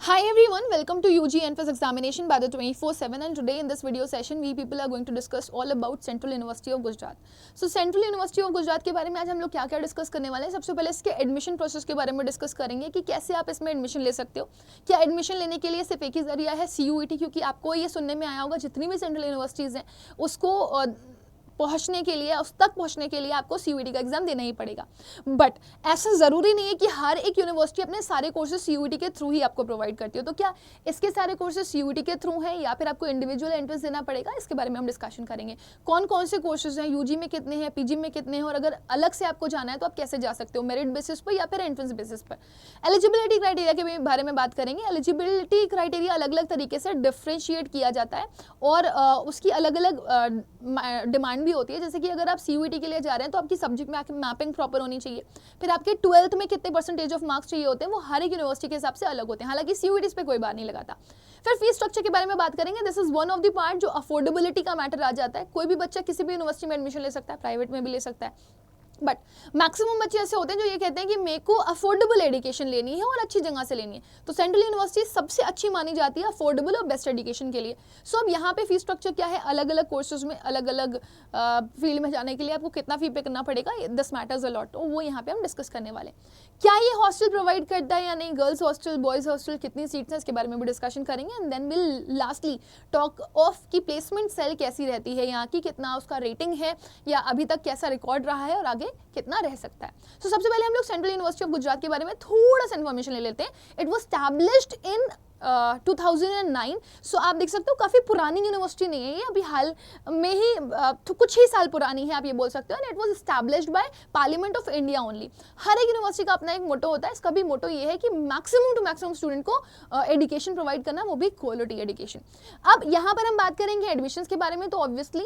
Hi everyone, welcome to UG NFES examination by the 24/7 and today in this video session we people are going to discuss all about Central University of Gujarat. So Central University of Gujarat के बारे में आज हम लोग क्या क्या discuss करने वाले हैं। सबसे पहले इसके एडमिशन प्रोसेस के बारे में डिस्कस करेंगे कि कैसे आप इसमें एडमिशन ले सकते हो। क्या एडमिशन लेने के लिए सिर्फ एक ही जरिया है CUET, क्योंकि आपको ये सुनने में आया होगा जितनी भी सेंट्रल यूनिवर्सिटीज़ हैं उसको पहुंचने के लिए, उस तक पहुंचने के लिए आपको CUET का एग्जाम देना ही पड़ेगा। बट ऐसा ज़रूरी नहीं है कि हर एक यूनिवर्सिटी अपने सारे कोर्सेज CUET के थ्रू ही आपको प्रोवाइड करती हो। तो क्या इसके सारे कोर्सेज CUET के थ्रू हैं या फिर आपको इंडिविजुअल एंट्रेंस देना पड़ेगा, इसके बारे में हम डिस्कशन करेंगे। कौन कौन से कोर्सेज हैं, UG में कितने हैं, PG में कितने हैं, और अगर अलग से आपको जाना है तो आप कैसे जा सकते हो, मेरिट बेसिस पर या फिर एंट्रेंस बेसिस पर। एलिजिबिलिटी क्राइटेरिया के बारे में बात करेंगे। एलिजिबिलिटी क्राइटेरिया अलग अलग तरीके से डिफ्रेंशिएट किया जाता है और उसकी अलग अलग डिमांड भी होती है। जैसे कि अगर आप CUET के लिए जा रहे हैं तो आपकी सब्जेक्ट मैपिंग प्रॉपर होनी चाहिए। फिर आपके 12th में कितने परसेंटेज ऑफ मार्क्स चाहिए होते हैं वो हर एक यूनिवर्सिटी के हिसाब से अलग होते हैं। हालांकि CUET इस पे कोई बात नहीं लगाता। फिर फीस स्ट्रक्चर के बारे में बात करेंगे। This is one of the part जो अफोर्डेबिलिटी का मैटर आ जाता है। कोई भी बच्चा किसी भी यूनिवर्सिटी में एडमिशन ले सकता है, प्राइवेट में भी ले सकता है, बट मैक्सिमम बच्चे ऐसे होते हैं जो ये कहते हैं कि मेरे को अफोर्डेबल एजुकेशन लेनी है और अच्छी जगह से लेनी है। तो सेंट्रल यूनिवर्सिटी सबसे अच्छी मानी जाती है अफोर्डेबल और बेस्ट एजुकेशन के लिए। सो अब यहाँ पे फीस स्ट्रक्चर क्या है, अलग अलग कोर्सेज में अलग अलग फील्ड में जाने के लिए आपको कितना फी पे करना पड़ेगा, दिस मैटर्स अ लॉट। तो वो यहाँ पे हम डिस्कस करने वाले। क्या ये हॉस्टल प्रोवाइड करता है या नहीं, गर्ल्स हॉस्टल, बॉयज हॉस्टल, कितनी सीट्स हैं, इसके बारे में भी डिस्कशन करेंगे। And then will lastly talk of की प्लेसमेंट सेल कैसी रहती है यहाँ की, कितना उसका रेटिंग है या अभी तक कैसा रिकॉर्ड रहा है और आगे कितना रह सकता है। So, सबसे पहले हम लोग सेंट्रल यूनिवर्सिटी ऑफ गुजरात के बारे में थोड़ा सा इन्फॉर्मेशन ले लेते हैं। इट वॉज स्टैब्लिश्ड इन 2009। सो आप देख सकते हो काफ़ी पुरानी यूनिवर्सिटी नहीं है ये, अभी हाल में ही कुछ ही साल पुरानी है, आप ये बोल सकते हो। And it was established by parliament of India only. हर एक यूनिवर्सिटी का अपना एक मोटो होता है। इसका भी मोटो ये है कि मैक्सिमम टू मैक्सिमम स्टूडेंट को एजुकेशन प्रोवाइड करना, वो भी क्वालिटी एजुकेशन। अब यहाँ पर हम बात करेंगे एडमिशन्स के बारे में। तो ऑब्वियसली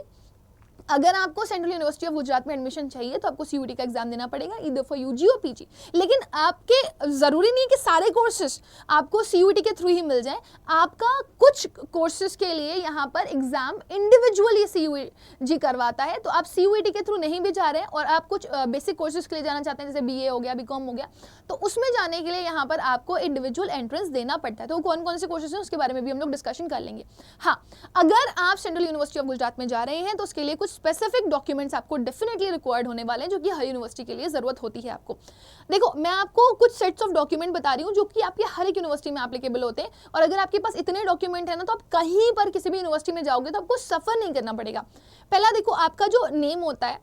अगर आपको सेंट्रल यूनिवर्सिटी ऑफ गुजरात में एडमिशन चाहिए तो आपको CUET का एग्जाम देना पड़ेगा, ईदर फॉर UG और PG। लेकिन आपके ज़रूरी नहीं है कि सारे कोर्सेज आपको CUET के थ्रू ही मिल जाए। आपका कुछ कोर्सेज के लिए यहाँ पर एग्जाम इंडिविजुअली CUG करवाता है। तो आप CUET के थ्रू नहीं भी जा रहे हैं और आप कुछ बेसिक कोर्सेज के लिए जाना चाहते हैं, जैसे BA हो गया, BCom हो गया, तो उसमें जाने के लिए यहाँ पर आपको इंडिविजुअल एंट्रेंस देना पड़ता है। तो कौन कौन से कोर्सेज हैं उसके बारे में भी हम लोग डिस्कशन कर लेंगे। हाँ, अगर आप सेंट्रल यूनिवर्सिटी ऑफ गुजरात में जा रहे हैं तो उसके लिए कुछ स्पेसिफिक डॉक्यूमेंट्स आपको डेफिनेटली रिक्वायर्ड होने वाले हैं, जो कि हर यूनिवर्सिटी के लिए जरूरत होती है आपको। देखो, मैं आपको कुछ सेट्स ऑफ डॉक्यूमेंट बता रही हूँ जो कि आपके हर एक यूनिवर्सिटी में एप्लीकेबल होते हैं। और अगर आपके पास इतने डॉक्यूमेंट है ना, तो आप कहीं पर किसी भी यूनिवर्सिटी में जाओगे तो आपको सफर नहीं करना पड़ेगा। पहला देखो, आपका जो नेम होता है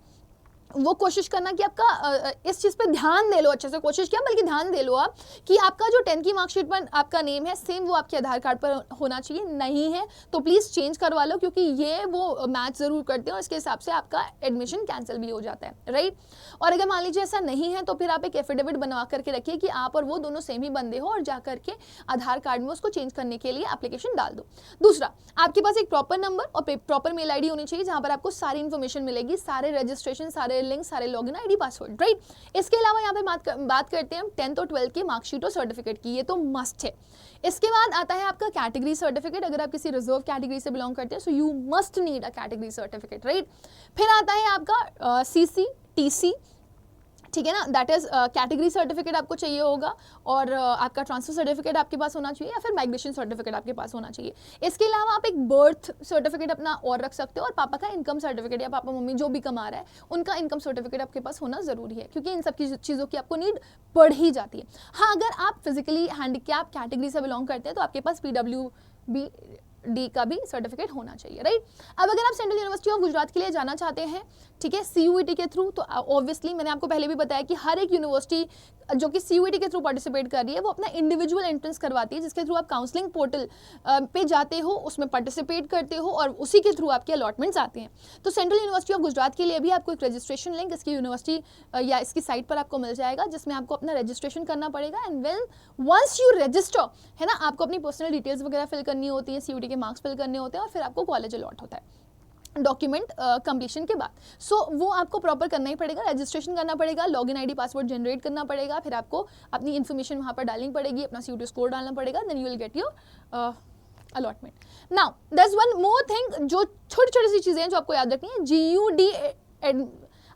वो कोशिश करना कि आपका इस चीज़ पे ध्यान दे लो, अच्छे से कोशिश किया, बल्कि ध्यान दे लो आप कि आपका जो 10th की मार्कशीट पर आपका नेम है सेम वो आपके आधार कार्ड पर होना चाहिए। नहीं है तो प्लीज़ चेंज करवा लो, क्योंकि ये वो मैच ज़रूर करते हैं और इसके हिसाब से आपका एडमिशन कैंसिल भी हो जाता है, राइट। और अगर मान लीजिए ऐसा नहीं है तो फिर आप एक एफिडेविट बनवा करके रखिए कि आप और वो दोनों सेम ही बंदे हो, और जा करके आधार कार्ड में उसको चेंज करने के लिए एप्लीकेशन डाल दो। दूसरा, आपके पास एक प्रॉपर नंबर और प्रॉपर मेल ID होनी चाहिए, जहाँ पर आपको सारी इन्फॉर्मेशन मिलेगी, सारे रजिस्ट्रेशन, सारे लिंक, सारे लॉगिन ID, पासवर्ड, राइट। इसके अलावा यहाँ पे बात करते हैं हम 10th और 12th की मार्कशीट और सर्टिफिकेट की, ये तो मस्ट है। इसके बाद आता है आपका कैटेगरी सर्टिफिकेट। अगर आप किसी रिजर्व कैटेगरी से बिलोंग करते हैं so you must need a category certificate, right. फिर आता है आपका CC, TC, ठीक है ना, दैट इज कैटेगरी सर्टिफिकेट आपको चाहिए होगा, और आपका ट्रांसफर सर्टिफिकेट आपके पास होना चाहिए, या फिर माइग्रेशन सर्टिफिकेट आपके पास होना चाहिए। इसके अलावा आप एक बर्थ सर्टिफिकेट अपना और रख सकते हो, और पापा का इनकम सर्टिफिकेट या पापा मम्मी जो भी कमा रहा है उनका इनकम सर्टिफिकेट आपके पास होना ज़रूरी है, क्योंकि इन सब की चीज़ों की आपको नीड बढ़ ही जाती है। हाँ, अगर आप फिजिकली हैंडीकैप कैटेगरी से बिलोंग करते हैं तो आपके पास PWD का भी सर्टिफिकेट होना चाहिए, राइट। अब अगर आप सेंट्रल यूनिवर्सिटी ऑफ गुजरात के लिए जाना चाहते हैं, ठीक है, CUET के थ्रू, तो ऑब्वियसली मैंने आपको पहले भी बताया कि हर एक यूनिवर्सिटी जो कि CUET के थ्रू पार्टिसिपेट कर रही है वो अपना इंडिविजुअल एंट्रेंस करवाती है, जिसके थ्रू आप काउंसलिंग पोर्टल पे जाते हो, उसमें पार्टिसिपेट करते हो और उसी के थ्रू आपके अलॉटमेंट्स आते हैं। तो सेंट्रल यूनिवर्सिटी ऑफ गुजरात के लिए भी आपको एक रजिस्ट्रेशन लिंक इसकी यूनिवर्सिटी या इसकी साइट पर आपको मिल जाएगा, जिसमें आपको अपना रजिस्ट्रेशन करना पड़ेगा। And well once you register, है ना, आपको अपनी पर्सनल डिटेल्स वगैरह फिल करनी होती है, CUET के मार्क्स फिल करने होते हैं, और फिर आपको कॉलेज अलॉट होता है डॉक्यूमेंट कंप्लीशन के बाद। सो वो आपको प्रॉपर करना ही पड़ेगा, रजिस्ट्रेशन करना पड़ेगा, लॉगिन ID, पासवर्ड जनरेट करना पड़ेगा, फिर आपको अपनी इन्फॉर्मेशन वहाँ पर डालनी पड़ेगी, अपना CUET स्कोर डालना पड़ेगा, then you will get your allotment. Now there is one more thing, जो छोटी छोटी सी चीज़ें हैं जो आपको याद रखनी है। GUD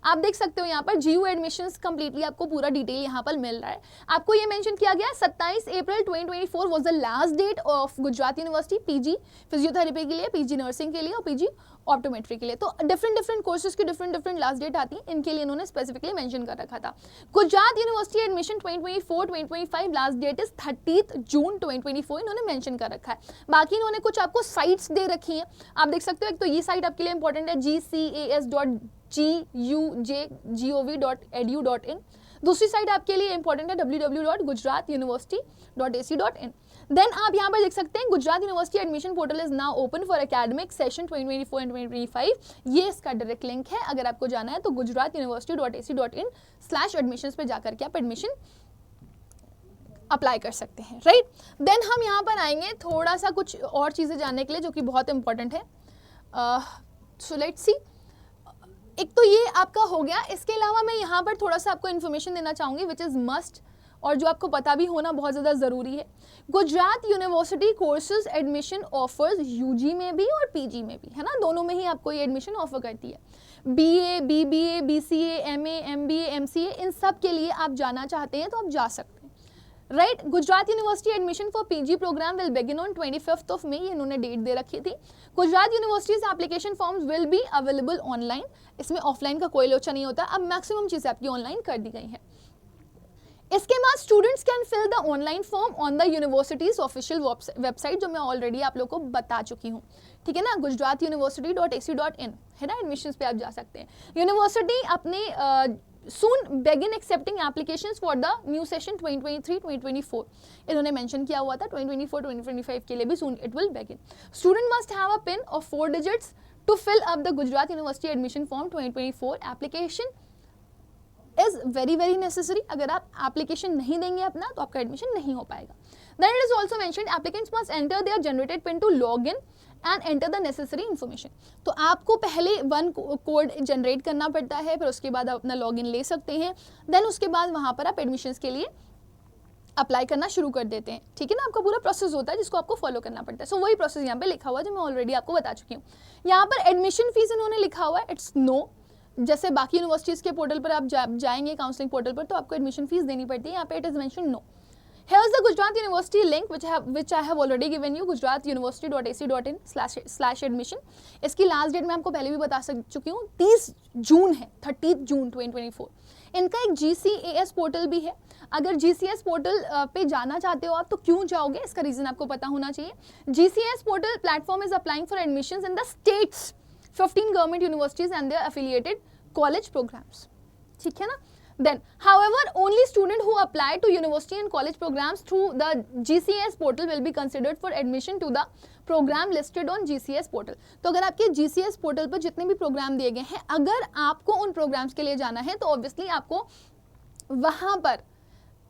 आप देख सकते हो यहाँ पर GU एडमिशंस कंप्लीटली आपको पूरा डिटेल यहाँ पर मिल रहा है। आपको ये मेंशन किया गया 27 April 2024 was the last date of Gujarat university PG physiotherapy के लिए, PG नर्सिंग के लिए और PG ऑप्टोमेट्री के लिए। तो डिफरेंट कोर्सेज की डिफरेंट लास्ट डेट आती है, इनके लिए इन्होंने स्पेसिफिकली मेंशन कर रखा था। Gujarat university admission 2024-2025 last date is 30 June 2024 इन्होंने मेंशन कर रखा है। बाकी इन्होंने कुछ आपको साइट्स दे रखी हैं, आप देख सकते हो। एक तो ये साइट आपके लिए इंपॉर्टेंट है gcas.gujgov.edu.in। दूसरी साइट आपके लिए इंपॉर्टेंट है www.gujaratuniversity.ac.in। देन आप यहाँ पर देख सकते हैं Gujarat university admission portal is now open for academic session 2024 and 2025। ये इसका डायरेक्ट लिंक है, अगर आपको जाना है तो gujaratuniversity.ac.in/admissions पे जाकर के आप एडमिशन अप्लाई कर सकते हैं, राइट। देन हम यहाँ पर आएंगे थोड़ा सा कुछ और चीज़ें जानने के लिए जो कि बहुत इंपॉर्टेंट है। सो लेट्स सी, एक तो ये आपका हो गया। इसके अलावा मैं यहाँ पर थोड़ा सा आपको इन्फॉर्मेशन देना चाहूँगी विच इज़ मस्ट और जो आपको पता भी होना बहुत ज़्यादा ज़रूरी है। Gujarat university courses admission offers UG में भी और PG में भी, है ना, दोनों में ही आपको ये एडमिशन ऑफर करती है। BA, BBA, BCA, MA, MBA, MCA, इन सब के लिए आप जाना चाहते हैं तो आप जा सकते हैं, right. Gujarat university admission for PG programme will begin on 25th of May, इन्होंने डेट दे रखी थी। Gujarat university's application forms will be available online, इसमें ऑफलाइन का कोई लोचा नहीं होता, अब मैक्सिमम चीज़ें आपकी ऑनलाइन कर दी गई हैं। इसके बाद students can fill the online form on the university's official website, जो मैं ऑलरेडी आप लोगों को बता चुकी हूँ, ठीक है ना, gujaratuniversity.ac.in है ना, एडमिशंस पे आप जा सकते हैं। यूनिवर्सिटी अपने soon begin accepting applications for the new session 2023-2024 इन्होंने मेंशन किया हुआ था। 2024-2025 के लिए भी soon it will begin. Student must have a PIN of 4 digits to fill up the Gujarat University admission form 2024 application is very necessary. अगर आप application नहीं देंगे अपना तो आपका एडमिशन नहीं हो पाएगा। Then it is also mentioned applicants must enter their generated PIN to log in and enter the necessary information. तो आपको पहले 1 कोड जनरेट करना पड़ता है, फिर उसके बाद आप अपना लॉगिन ले सकते हैं। देन उसके बाद वहाँ पर आप एडमिशन्स के लिए अप्लाई करना शुरू कर देते हैं, ठीक है ना। आपका पूरा प्रोसेस होता है जिसको आपको फॉलो करना पड़ता है। सो वही प्रोसेस यहाँ पे लिखा हुआ है जो मैं ऑलरेडी आपको बता चुकी हूँ। यहाँ पर एडमिशन फीस इन्होंने लिखा हुआ है इट्स नो, जैसे बाकी यूनिवर्सिटीज़ के पोर्टल पर आप जाएंगे काउंसलिंग पोर्टल पर तो आपको एडमिशन फीस देनी पड़ती है, यहाँ पे it is mention no. Here's the Gujarat University link which I have already given you, gujaratuniversity.ac.in/admission। इसकी लास्ट डेट मैं आपको पहले भी बता चुकी हूँ, 30 जून है, 30 जून 2024। इनका एक GCAS पोर्टल भी है, अगर GCAS पोर्टल पे जाना चाहते हो आप तो क्यों जाओगे, इसका रीजन आपको पता होना चाहिए। GCAS portal platform is applying for admissions in the states 15 government universities and their affiliated college programmes, ठीक है ना। Then, however, only student who apply to university and college programs through the GCAS portal will be considered for admission to the program listed on GCAS portal। तो अगर आपके GCAS portal पर जितने भी programme दिए गए हैं, अगर आपको उन प्रोग्राम्स के लिए जाना है तो ऑब्वियसली आपको वहाँ पर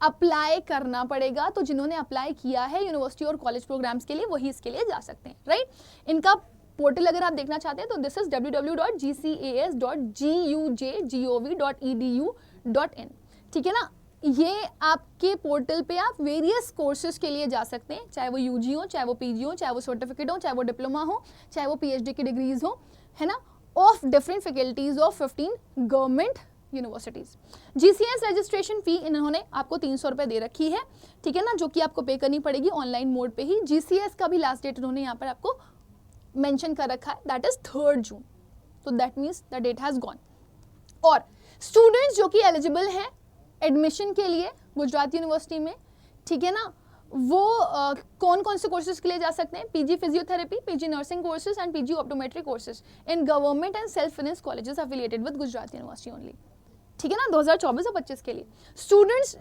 अप्लाई करना पड़ेगा। तो जिन्होंने अप्लाई किया है यूनिवर्सिटी और कॉलेज प्रोग्राम्स के लिए वही इसके लिए जा सकते हैं, राइट। इनका पोर्टल अगर आप देखना चाहते हैं तो दिस इज www.gcas.gujgov.edu.in, ठीक है ना। ये आपके पोर्टल पे आप वेरियस कोर्सेज के लिए जा सकते हैं, चाहे वो UG हो, चाहे वो PG हो, चाहे वो सर्टिफिकेट हो, चाहे वो डिप्लोमा हो, चाहे वो PhD की डिग्रीज हो, है ना, of different faculties of 15 government universities. GCAS registration fee इन्होंने आपको 300 रुपये दे रखी है, ठीक है ना, जो कि आपको पे करनी पड़ेगी ऑनलाइन मोड पे ही। GCAS का भी लास्ट डेट उन्होंने यहाँ पर आपको मेंशन कर रखा है, दैट इज 3 जून, तो that means the date has gone. और स्टूडेंट्स जो कि एलिजिबल हैं एडमिशन के लिए गुजरात यूनिवर्सिटी में, ठीक है ना, वो कौन कौन से कोर्सेज के लिए जा सकते हैं, PG physiotherapy, PG nursing courses and PG optometry courses in government and self finance colleges affiliated with Gujarat university only, ठीक है ना, 2024 और 25 के लिए। Students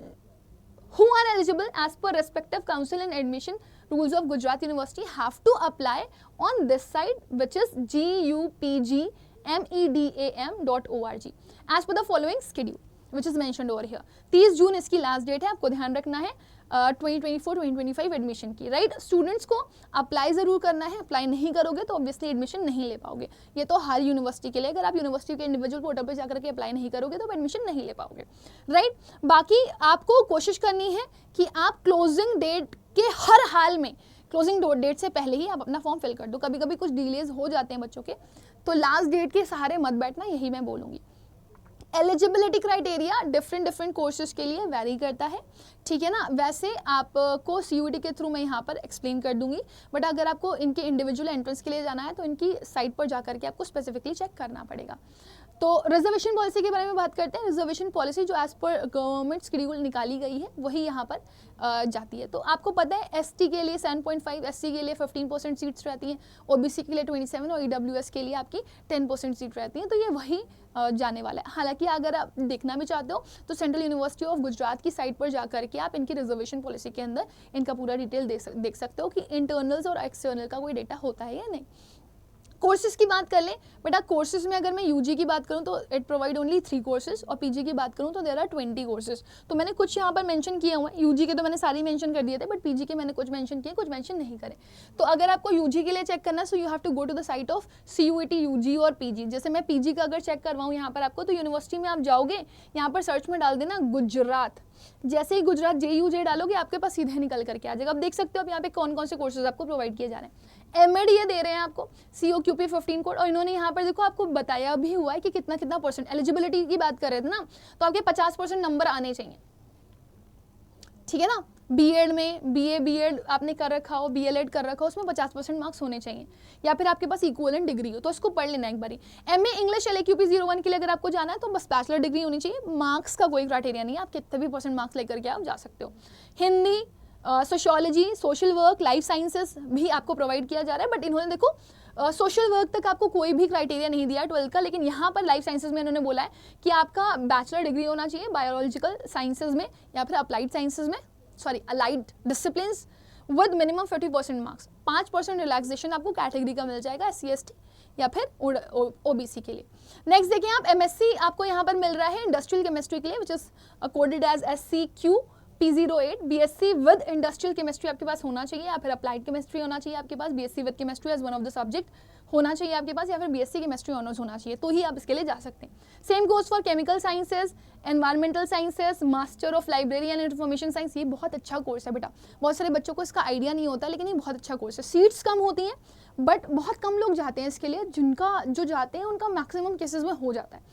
who are eligible as per respective council and admission rules of Gujarat University have to apply on this site which is gupgmedam.org as per the following schedule which is mentioned over here। 30 जून इसकी last date है, आपको ध्यान रखना है 2024-2025 admission की, right. Students को apply ज़रूर करना है, अप्लाई नहीं करोगे तो ऑब्वियसली एडमिशन नहीं ले पाओगे। ये तो हर यूनिवर्सिटी के लिए, अगर आप यूनिवर्सिटी के इंडिविजुअल पोर्टल पर जाकर के अप्लाई नहीं करोगे तो एडमिशन नहीं ले पाओगे, राइट। बाकी आपको कोशिश करनी है कि आप क्लोजिंग डेट के हर हाल में, क्लोजिंग डेट से पहले ही आप अपना फॉर्म फिल कर दो। कभी कभी कुछ डिलेज हो जाते हैं बच्चों के, तो लास्ट डेट के सहारे मत बैठना, यही मैं बोलूँगी। एलिजिबिलिटी क्राइटेरिया डिफरेंट कोर्सेज के लिए वैरी करता है, ठीक है ना। वैसे आपको CUET के थ्रू मैं यहाँ पर एक्सप्लेन कर दूंगी, बट अगर आपको इनके इंडिविजुअल एंट्रेंस के लिए जाना है तो इनकी साइट पर जाकर के आपको स्पेसिफिकली चेक करना पड़ेगा। तो रिजर्वेशन पॉलिसी के बारे में बात करते हैं। रिजर्वेशन पॉलिसी जो एज पर गवर्नमेंट शेड्यूल निकाली गई है वही यहाँ पर जाती है। तो आपको पता है ST के लिए 7.5, SC के लिए 15% सीट्स रहती हैं, OBC के लिए 27 और EWS के लिए आपकी 10% सीट रहती हैं। तो ये वही जाने वाला है। हालांकि अगर आप देखना भी चाहते हो तो सेंट्रल यूनिवर्सिटी ऑफ गुजरात की साइट पर जाकर के आप इनकी रिजर्वेशन पॉलिसी के अंदर इनका पूरा डिटेल देख सकते हो कि इंटरनल्स और एक्सटर्नल का कोई डेटा होता है या नहीं। कोर्सेज की बात कर लें बेटा, कोर्सेज में अगर मैं UG की बात करूं तो इट प्रोवाइड ओनली 3 कोर्सेज और PG की बात करूं तो देयर आर 20 कोर्सेज। तो मैंने कुछ यहाँ पर मेंशन किए हुए हैं, UG के तो मैंने सारी मेंशन कर दिए थे, बट PG के मैंने कुछ मेंशन किए, कुछ मेंशन नहीं करे। तो अगर आपको UG के लिए चेक करना है so you have to go to the site of CUET UG और PG। जैसे मैं PG का अगर चेक करवाऊँ यहाँ पर आपको, तो यूनिवर्सिटी में आप जाओगे, यहाँ पर सर्च में डाल देना गुजरात, जैसे ही गुजरात JUJ डालोगे आपके पास सीधे निकल करके आ जाएगा। आप देख सकते हो आप यहाँ पे कौन कौन से कोर्सेज आपको प्रोवाइड किए जा रहे हैं। MAd ये दे रहे हैं आपको COQP 15 कोड, और इन्होंने यहाँ पर देखो आपको बताया भी हुआ है कि कितना परसेंट एलिजिबिलिटी की बात कर रहे थे ना, तो आपके 50% नंबर आने चाहिए, ठीक है ना। B.Ed में BA आपने कर रखा हो, BLED कर रखा हो, उसमें 50% मार्क्स होने चाहिए, या फिर आपके पास इक्विवेलेंट डिग्री हो तो इसको पढ़ लेना एक बारी। MA इंग्लिश LAQP 01 के लिए अगर आपको जाना है तो बस बैचलर डिग्री होनी चाहिए, मार्क्स का कोई क्राइटेरिया नहीं है, आप कितने भी % मार्क्स लेकर के आप जा सकते हो। Hindi, sociology, social work, life sciences भी आपको प्रोवाइड किया जा रहा है, बट इन्होंने देखो सोशल वर्क तक आपको कोई भी क्राइटेरिया नहीं दिया 12th का, लेकिन यहाँ पर लाइफ साइंसेज में इन्होंने बोला है कि आपका बैचलर डिग्री होना चाहिए बायोलॉजिकल साइंसेज में या फिर अप्लाइड साइंसेज में, allied disciplines with minimum 50% marks. 5% relaxation आपको कैटेगरी का मिल जाएगा, SC ST या फिर OBC के लिए। नेक्स्ट देखिए आप MSc आपको यहाँ पर मिल रहा है इंडस्ट्रियल केमिस्ट्री के लिए, which is coded as SCQ P08। BSc with industrial chemistry आपके पास होना चाहिए, या फिर अप्लाइड केमिस्ट्री होना चाहिए आपके पास, BSc with chemistry as one of the subject होना चाहिए आपके पास, या फिर BSc केमिस्ट्री ऑनर्स होना चाहिए, तो ही आप इसके लिए जा सकते हैं। Same goes for chemical sciences, environmental sciences, master of library and information science. ये बहुत अच्छा कोर्स है बेटा, बहुत सारे बच्चों को इसका आइडिया नहीं होता, लेकिन ये बहुत अच्छा कोर्स है। सीट्स कम होती हैं बट बहुत कम लोग जाते हैं इसके लिए, जिनका जो जाते हैं उनका मैक्सिमम केसेस में हो जाता है।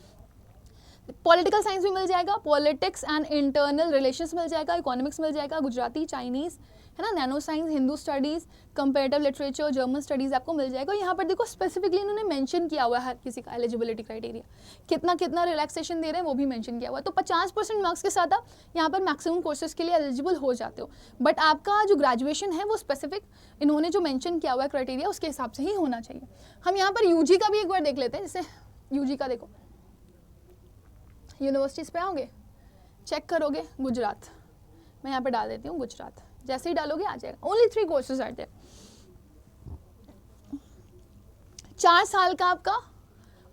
पॉलिटिकल साइंस भी मिल जाएगा, पॉलिटिक्स एंड इंटरनल रिलेशंस मिल जाएगा, इकोनॉमिक्स मिल जाएगा, गुजराती, चाइनीज़, है ना, nano science, Hindu studies, comparative literature, German studies आपको मिल जाएगा। यहाँ पर देखो स्पेसिफिकली इन्होंने मेंशन किया हुआ है हर किसी का एलिजिबिलिटी क्राइटेरिया, कितना रिलैक्सेशन दे रहे हैं वो भी मेंशन किया हुआ है। तो 50% मार्क्स के साथ आप यहाँ पर मैक्सिमम कोर्सेज के लिए एलिजिबल हो जाते हो, बट आपका जो ग्रेजुएशन है वो स्पेसिफिक इन्होंने जो मेंशन किया हुआ है क्राइटेरिया उसके हिसाब से ही होना चाहिए। हम यहाँ पर UG का भी एक बार देख लेते हैं। जैसे UG का देखो, यूनिवर्सिटीज़ पे आओगे, चेक करोगे गुजरात, मैं यहाँ पे डाल देती हूँ गुजरात, जैसे ही डालोगे आ जाएगा। Only 3 courses are there. 4 साल का आपका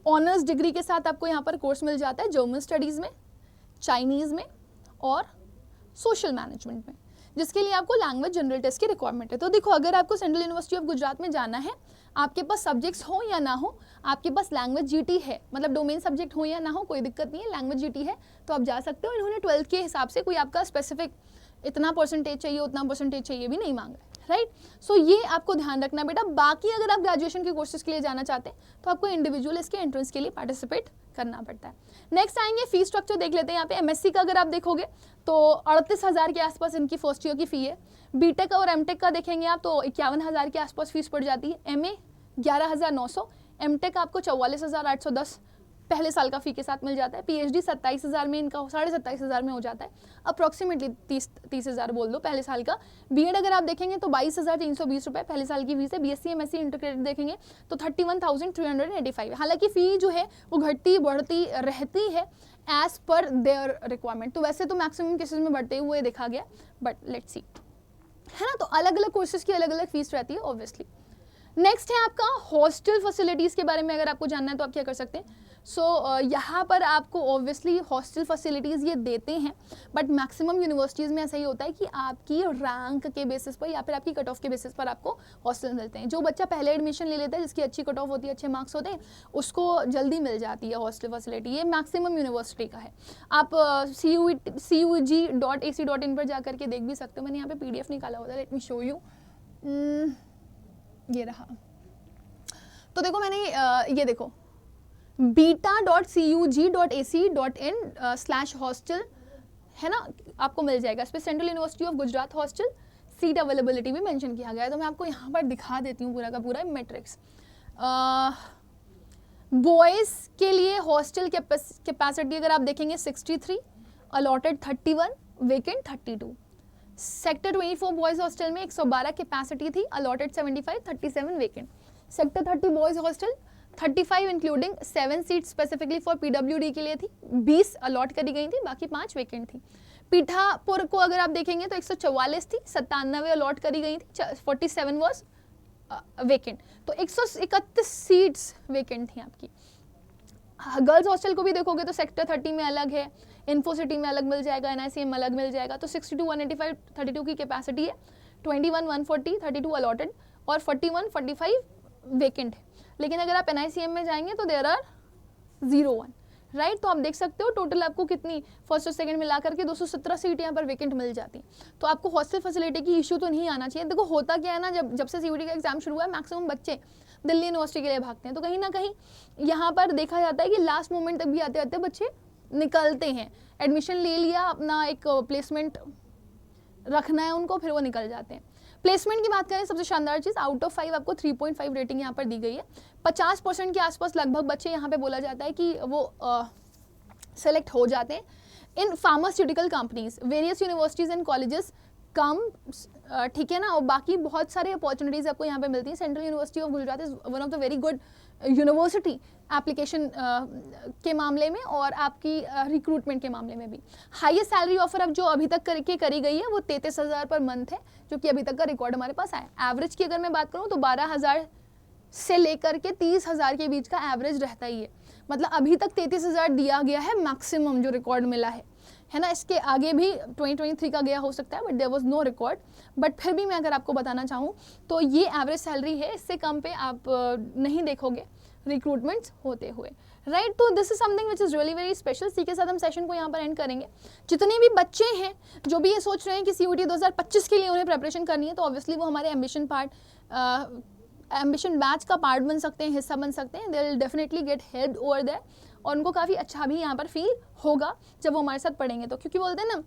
ऑनर्स डिग्री के साथ आपको यहाँ पर कोर्स मिल जाता है, जर्मन स्टडीज़ में, चाइनीज़ में और सोशल मैनेजमेंट में, जिसके लिए आपको लैंग्वेज जनरल टेस्ट की रिक्वायरमेंट है। तो देखो अगर आपको सेंट्रल यूनिवर्सिटी ऑफ गुजरात में जाना है, आपके पास सब्जेक्ट्स हो या ना हो, आपके पास लैंग्वेज GT है, मतलब डोमेन सब्जेक्ट हो या ना हो कोई दिक्कत नहीं है, लैंग्वेज GT है तो आप जा सकते हो। इन्होंने 12th के हिसाब से कोई आपका स्पेसिफिक इतना परसेंटेज चाहिए उतना परसेंटेज चाहिए भी नहीं मांगा है, राइट। सो ये आपको ध्यान रखना बेटा। बाकी अगर आप ग्रेजुएशन के कोर्सेज के लिए जाना चाहते हैं तो आपको इंडिविजुअल इसके एंट्रेंस के लिए पार्टिसिपेट करना पड़ता है। नेक्स्ट आएंगे फी स्ट्रक्चर देख लेते हैं। यहाँ पे MSc का अगर आप देखोगे तो 38,000 के आसपास इनकी फर्स्ट ईयर की फ़ी है। BTech और MTech का देखेंगे आप तो 51,000 के आसपास फीस पड़ जाती है। MA 11,900, MTech आपको 44,810 पहले साल का फ़ी के साथ मिल जाता है। PhD 27,000 में इनका 27,500 में हो जाता है, अप्रॉक्सीमेटली 30,000 बोल दो पहले साल का। B.Ed अगर आप देखेंगे तो 22,320 रुपये पहले साल की फीस है। BSc MSc इंटीग्रेटेड देखेंगे तो 31,385 है। हालांकि फ़ी जो है वो घटती बढ़ती रहती है एज पर देयर रिक्वायरमेंट, तो वैसे तो मैक्सिमम केसेस में बढ़ते हुए देखा गया, बट लेट्स सी, है ना। तो अलग अलग कोर्सेज की अलग अलग फीस रहती है ऑब्वियसली। नेक्स्ट है आपका हॉस्टल फैसिलिटीज़ के बारे में अगर आपको जानना है तो आप क्या कर सकते हैं। यहाँ पर आपको ऑब्वियसली हॉस्टल फैसिलिटीज़ ये देते हैं, बट मैक्सिमम यूनिवर्सिटीज़ में ऐसा ही होता है कि आपकी रैंक के बेसिस पर या फिर आपकी कट ऑफ के बेसिस पर आपको हॉस्टल मिलते हैं। जो बच्चा पहले एडमिशन ले लेता है, जिसकी अच्छी कट ऑफ होती है, अच्छे मार्क्स होते हैं, उसको जल्दी मिल जाती है हॉस्टल फैसिलिटी। ये मैक्सिमम यूनिवर्सिटी का है। आप CUG.ac.in पर जा करके देख भी सकते हो। मैंने यहाँ पे PDF निकाला होता है, लेट मी शो यू, ये रहा। तो देखो मैंने ये देखो beta.cug.ac.in/hostel है ना, आपको मिल जाएगा। इस पर central university of Gujarat hostel seat availability भी मेंशन किया गया है। तो मैं आपको यहाँ पर दिखा देती हूँ पूरा का पूरा मैट्रिक्स। बॉयज़ के लिए हॉस्टल कैपेसिटी अगर आप देखेंगे 63, allotted 31, vacant 32। Sector 24 boys hostel में 112 कैपेसिटी थी, allotted 75, 37 vacant. Sector 30 boys hostel 35 including 7 seat specifically for PWD के लिए थी, 20 अलॉट करी गई थी, बाकी 5 वेकेंट थी। पीठापुर को अगर आप देखेंगे तो 144 थी, 97 अलॉट करी गई थी, 47 वॉज वेकेंट। तो 131 सीट्स वेकेंट थी आपकी। गर्ल्स हॉस्टल को भी देखोगे तो सेक्टर 30 में अलग है, इन्फोसिटी में अलग मिल जाएगा, एनआईसीएम में अलग मिल जाएगा। तो 62 185 32 की कैपेसिटी है, 21 140 32 अलॉटेड और 41 45 वेकेंट है। लेकिन अगर आप एनआईसीएम में जाएंगे तो देयर आर 01, राइट। तो आप देख सकते हो टोटल आपको कितनी फर्स्ट और सेकंड मिला करके 217 सीट यहाँ पर वेकेंट मिल जाती है। तो आपको हॉस्टल फैसिलिटी की इशू तो नहीं आना चाहिए। देखो होता क्या है ना, जब से सीयूटी का एग्जाम शुरू हुआ है मैक्सिमम बच्चे दिल्ली यूनिवर्सिटी के लिए भागते हैं। तो कहीं ना कहीं यहाँ पर देखा जाता है कि लास्ट मोमेंट तक भी आते आते बच्चे निकलते हैं। एडमिशन ले लिया, अपना एक प्लेसमेंट रखना है उनको, फिर वो निकल जाते हैं। प्लेसमेंट की बात करें, सबसे शानदार चीज़ आउट ऑफ 5 आपको 3.5 रेटिंग यहाँ पर दी गई है। 50% के आसपास लगभग बच्चे यहाँ पे बोला जाता है कि वो सेलेक्ट हो जाते हैं। In pharmaceutical companies, various universities and colleges come, ठीक है ना। और बाकी बहुत सारे अपॉर्चुनिटीज़ आपको यहाँ पे मिलती हैं। Central university of Gujarat is one of the very good university application के मामले में और आपकी रिक्रूटमेंट के मामले में भी। हाईएस्ट सैलरी ऑफर अब जो अभी तक करके करी गई है वो 33,000 पर मंथ है, जो कि अभी तक का रिकॉर्ड हमारे पास आया। एवरेज की अगर मैं बात करूँ तो 12,000 से लेकर के 30,000 के बीच का एवरेज रहता ही है। मतलब अभी तक 33,000 दिया गया है मैक्सिमम जो रिकॉर्ड मिला है ना। इसके आगे भी 2023 का गया हो सकता है, but there was no record. But फिर भी मैं अगर आपको बताना चाहूँ तो ये एवरेज सैलरी है, इससे कम पे आप नहीं देखोगे रिक्रूटमेंट्स होते हुए, राइट। तो this is something which is really very special. इसी के साथ हम सेशन को यहाँ पर एंड करेंगे। जितने भी बच्चे हैं जो भी ये सोच रहे हैं कि सीयूटी 2025 के लिए उन्हें प्रिपरेशन करनी है, तो ऑब्वियसली वो हमारे एम्बिशन बैच का पार्ट बन सकते हैं, हिस्सा बन सकते हैं। They will definitely get help over there और उनको काफ़ी अच्छा भी यहाँ पर फील होगा जब वो हमारे साथ पढ़ेंगे। तो क्योंकि बोलते हैं ना,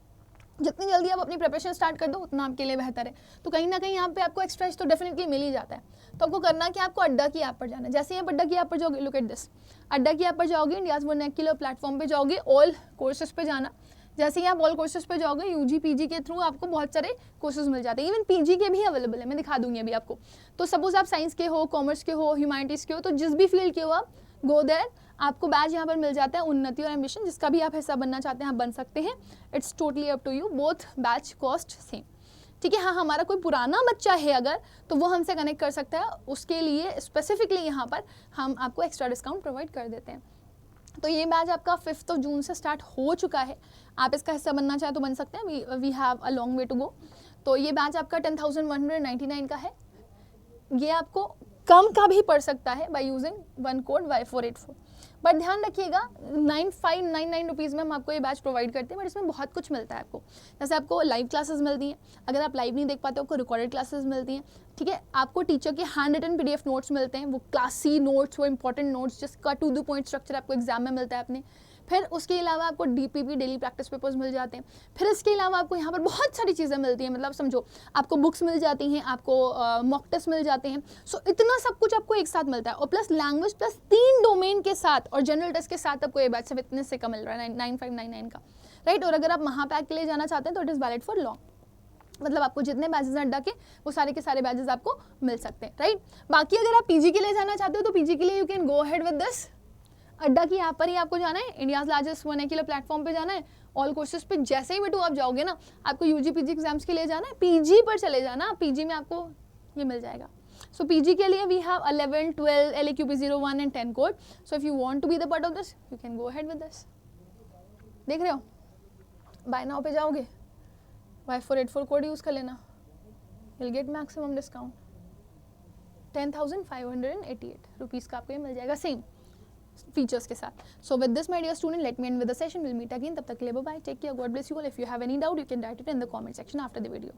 जितनी जल्दी आप अपनी प्रिपरेशन स्टार्ट कर दो उतना आपके लिए बेहतर है। तो कहीं ना कहीं यहाँ पे आपको एक्स्ट्रा तो डेफिनेटली मिल ही जाता है। तो आपको करना कि आपको अड्डा की ऐप पर जाना है। जैसे ही आप अड्डा की ऐप पर जाओगे, लुक एट दिस, अड्डा की ऐप पर जाओगे, इंडियाज़ वर्नाक्युलर प्लेटफॉर्म पे जाओगे, ऑल कोर्सेज पे जाना। जैसे ही आप ऑल कोर्सेज पे जाओगे, यूजी पीजी के थ्रू आपको बहुत सारे कोर्सेज मिल जाते हैं। इवन पीजी के भी अवेलेबल है, मैं दिखा दूंगी अभी आपको। तो सपोज आप साइंस के हो, कॉमर्स के हो, ह्यूमैनिटीज़ के हो, तो जिस भी फील्ड के हो आप गो देयर, आपको बैच यहाँ पर मिल जाता है। उन्नति और एम्बिशन, जिसका भी आप हिस्सा बनना चाहते हैं आप बन सकते हैं। It's totally up to you, both batch cost same, ठीक है। हाँ, हमारा कोई पुराना बच्चा है अगर, तो वो हमसे कनेक्ट कर सकता है। उसके लिए स्पेसिफिकली यहाँ पर हम आपको एक्स्ट्रा डिस्काउंट प्रोवाइड कर देते हैं। तो ये बैच आपका 5 जून से स्टार्ट हो चुका है। आप इसका हिस्सा बनना चाहें तो बन सकते हैं। We have a long way to go. तो ये बैच आपका 10,199 का है। ये आपको कम का भी पड़ सकता है by using one code Y484। But ध्यान रखिएगा 9599 रुपीज़ में हम आपको ये बैच प्रोवाइड करते हैं। बट इसमें बहुत कुछ मिलता है आपको। जैसे आपको लाइव क्लासेस मिलती हैं, अगर आप लाइव नहीं देख पाते आपको रिकॉर्डेड क्लासेस मिलती हैं, ठीक है। आपको टीचर के हैंड रिटन PDF नोट्स मिलते हैं, वो क्लास C नोट्स, वो इंपॉर्टेंट नोट्स जिसका टू द पॉइंट स्ट्रक्चर आपको एग्जाम में मिलता है अपने। फिर उसके अलावा आपको DPP डेली प्रैक्टिस पेपर्स मिल जाते हैं। फिर इसके अलावा आपको यहाँ पर बहुत सारी चीज़ें मिलती हैं, मतलब समझो आपको बुक्स मिल जाती हैं, आपको मॉक टेस्ट मिल जाते हैं। सो इतना सब कुछ आपको एक साथ मिलता है। और प्लस लैंग्वेज प्लस 3 डोमेन के साथ और जनरल टेस्ट के साथ आपको ये बैच सिर्फ इतने से का मिल रहा है 9599 का, राइट। और अगर आप महापैक के लिए जाना चाहते हैं तो it is valid for long, मतलब आपको जितने बैचेस हैं अड्डा के वो सारे के सारे बैचेस आपको मिल सकते हैं, राइट। बाकी अगर आप पीजी के लिए जाना चाहते हो तो पीजी के लिए you can go ahead with this. अड्डा की यहाँ पर ही आपको जाना है, इंडियाज़ लार्जेस्ट वर्नाक्युलर प्लेटफॉर्म पे जाना है। ऑल कोर्सेज पे जैसे ही बेटू आप जाओगे ना, आपको यूजी पीजी एग्जाम्स के लिए जाना है, पीजी पर चले जाना। पीजी में आपको ये मिल जाएगा। सो पीजी के लिए we have 11, 12, LAQP 01 and 10 code. So if you want to be the part of this you can go ahead with this. देख रहे हो, बाय नाउ पे जाओगे, Y484 कोड यूज़ कर लेना, will get maximum discount 10,588 rupees का आपको ये मिल जाएगा सेम फीचर्स के साथ। So with this my dear student, let me end with the session, will meet again. तब तक के लिए bye bye, take care, God bless you all. If you have any doubt you can write it in the comment section after the video.